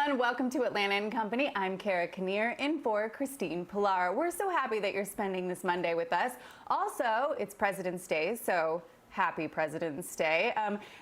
everyone. Welcome to Atlanta and Company. I'm Kara Kinnear in for Christine Pilar. We're so happy that you're spending this Monday with us. Also, it's President's Day, so happy President's Day.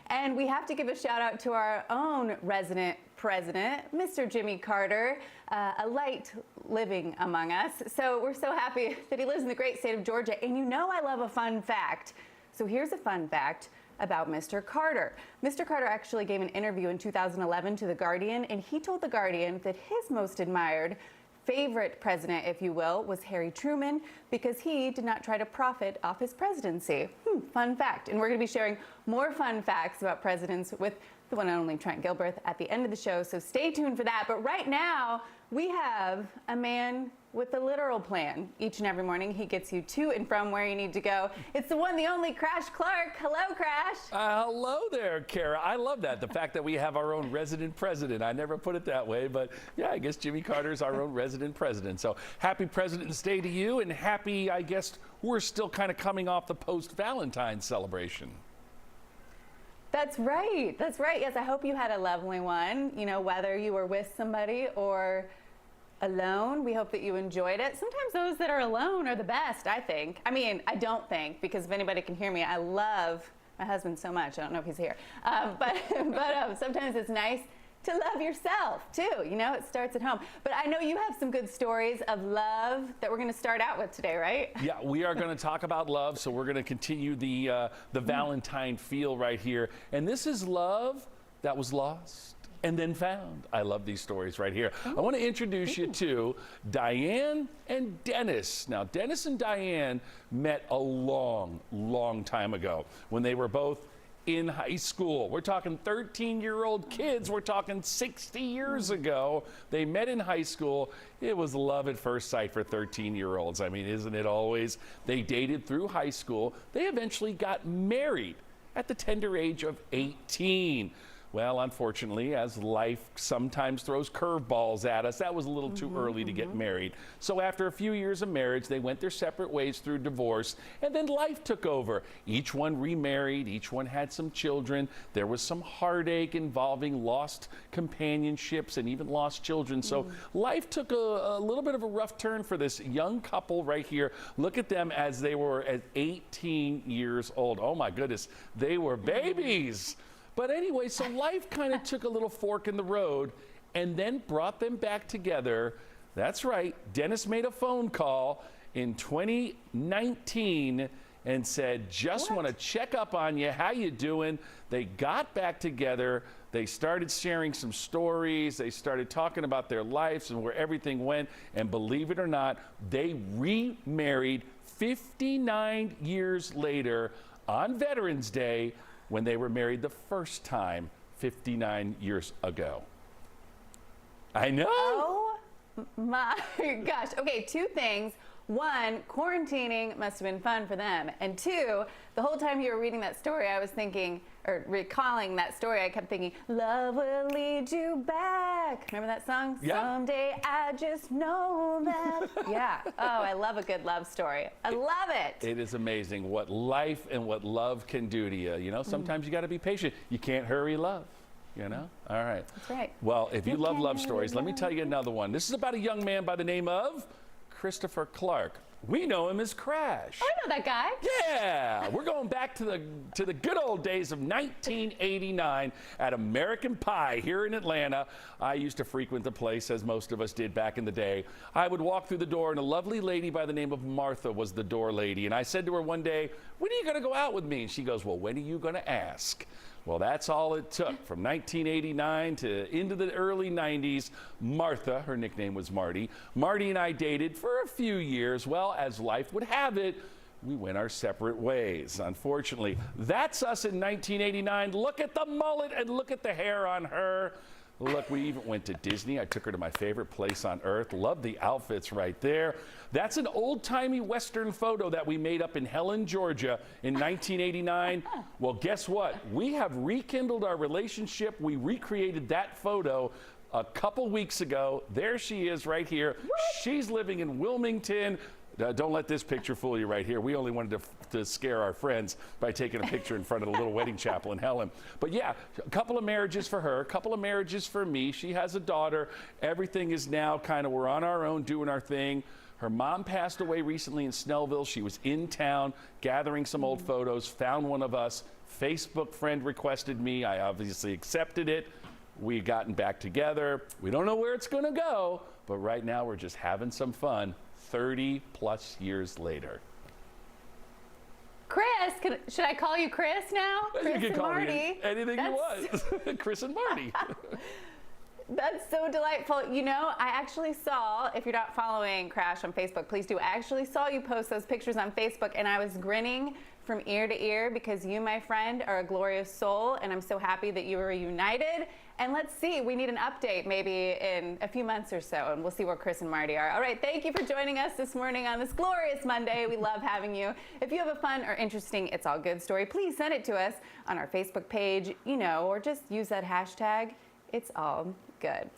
And we have to give a shout out to our own resident president, Mr. Jimmy Carter, a light living among us. So we're so happy that he lives in the great state of Georgia. And you know I love a fun fact. So here's a fun fact about Mr. Carter. Mr. Carter actually gave an interview in 2011 to The Guardian, and he told The Guardian that his most admired favorite president, if you will, was Harry Truman, because he did not try to profit off his presidency. Fun fact. And we're going to be sharing more fun facts about presidents with the one and only Trent Gilbreth at the end of the show, so stay tuned for that. But right now, we have a man with a literal plan. Each and every morning, he gets you to and from where you need to go. It's the one, the only Crash Clark. Hello, Crash. Hello there, Kara. I love that. The fact that we have our own resident president. I never put it that way, but yeah, I guess Jimmy Carter's our own resident president. So happy President's Day to you, and happy, I guess, we're still kind of coming off the post-Valentine's celebration. That's right. That's right. Yes, I hope you had a lovely one. You know, whether you were with somebody or alone, we hope that you enjoyed it. Sometimes those that are alone are the best, I think. I mean, I don't think, because if anybody can hear me, I love my husband so much. I don't know if he's here. But sometimes it's nice to love yourself, too. You know, it starts at home. But I know you have some good stories of love that we're going to start out with today, right? Yeah, we are going to talk about love, so we're going to continue the Valentine feel right here. And this is love that was lost and then found. I love these stories right here. I want to introduce you to Diane and Dennis. Now, Dennis and Diane met a long, long time ago when they were both in high school. We're talking 13-year-old kids. We're talking 60 years ago. They met in high school. It was love at first sight for 13-year-olds. I mean, isn't it always? They dated through high school. They eventually got married at the tender age of 18. Well, unfortunately, as life sometimes throws curveballs at us, that was a little too early to get married. So after a few years of marriage, they went their separate ways through divorce, and then life took over. Each one remarried, each one had some children. There was some heartache involving lost companionships and even lost children. So life took a little bit of a rough turn for this young couple right here. Look at them as they were at 18 years old. Oh my goodness, they were babies. But anyway, so life kind of took a little fork in the road and then brought them back together. That's right. Dennis made a phone call in 2019 and said, just want to check up on you. How you doing? They got back together. They started sharing some stories. They started talking about their lives and where everything went. And believe it or not, they remarried 59 years later on Veterans Day, when they were married the first time 59 years ago. I know. Oh my gosh. Okay, two things. One, quarantining must have been fun for them. And two, the whole time you were reading that story, I was thinking, or recalling that story, I kept thinking, love will lead you back. Remember that song? Yeah. Someday I just know that. Yeah. Oh, I love a good love story. I love it. It is amazing what life and what love can do to you. You know, sometimes you got to be patient. You can't hurry love. You know? All right. That's right. Well, if you love love stories, let me tell you another one. This is about a young man by the name of Christopher Clark. We know him as Crash. I know that guy. Yeah, we're going back to the good old days of 1989 at American Pie here in Atlanta. I used to frequent the place, as most of us did back in the day. I would walk through the door, and a lovely lady by the name of Martha was the door lady. And I said to her one day, when are you going to go out with me? And she goes, well, when are you going to ask? Well, that's all it took. From 1989 to into the early 90s, Martha, her nickname was Marty, Marty and I dated for a few years. Well, as life would have it, we went our separate ways. Unfortunately, that's us in 1989. Look at the mullet and look at the hair on her. Look, we even went to Disney. I took her to my favorite place on earth. Love the outfits right there. That's an old-timey Western photo that we made up in Helen, Georgia in 1989. Well, guess what? We have rekindled our relationship. We recreated that photo a couple weeks ago. There she is right here. What? She's living in Wilmington. Don't let this picture fool you right here. We only wanted to scare our friends by taking a picture in front of the little wedding chapel in Helen. But yeah, a couple of marriages for her, a couple of marriages for me. She has a daughter. Everything is now kind of, we're on our own doing our thing. Her mom passed away recently in Snellville. She was in town gathering some old photos, found one of us. Facebook friend requested me. I obviously accepted it. We've gotten back together. We don't know where it's going to go, but right now we're just having some fun 30 plus years later. Chris, should I call you Chris now? Chris You can and call Marty. me anything you want. Chris and Marty. That's so delightful. You know, I actually saw, if you're not following Crash on Facebook, please do. I actually saw you post those pictures on Facebook, and I was grinning from ear to ear because you, my friend, are a glorious soul, and I'm so happy that you are reunited. And let's see, we need an update maybe in a few months or so, and we'll see where Chris and Marty are. All right, thank you for joining us this morning on this glorious Monday. We love having you. If you have a fun or interesting It's All Good story, please send it to us on our Facebook page, or just use that hashtag, It's All Good.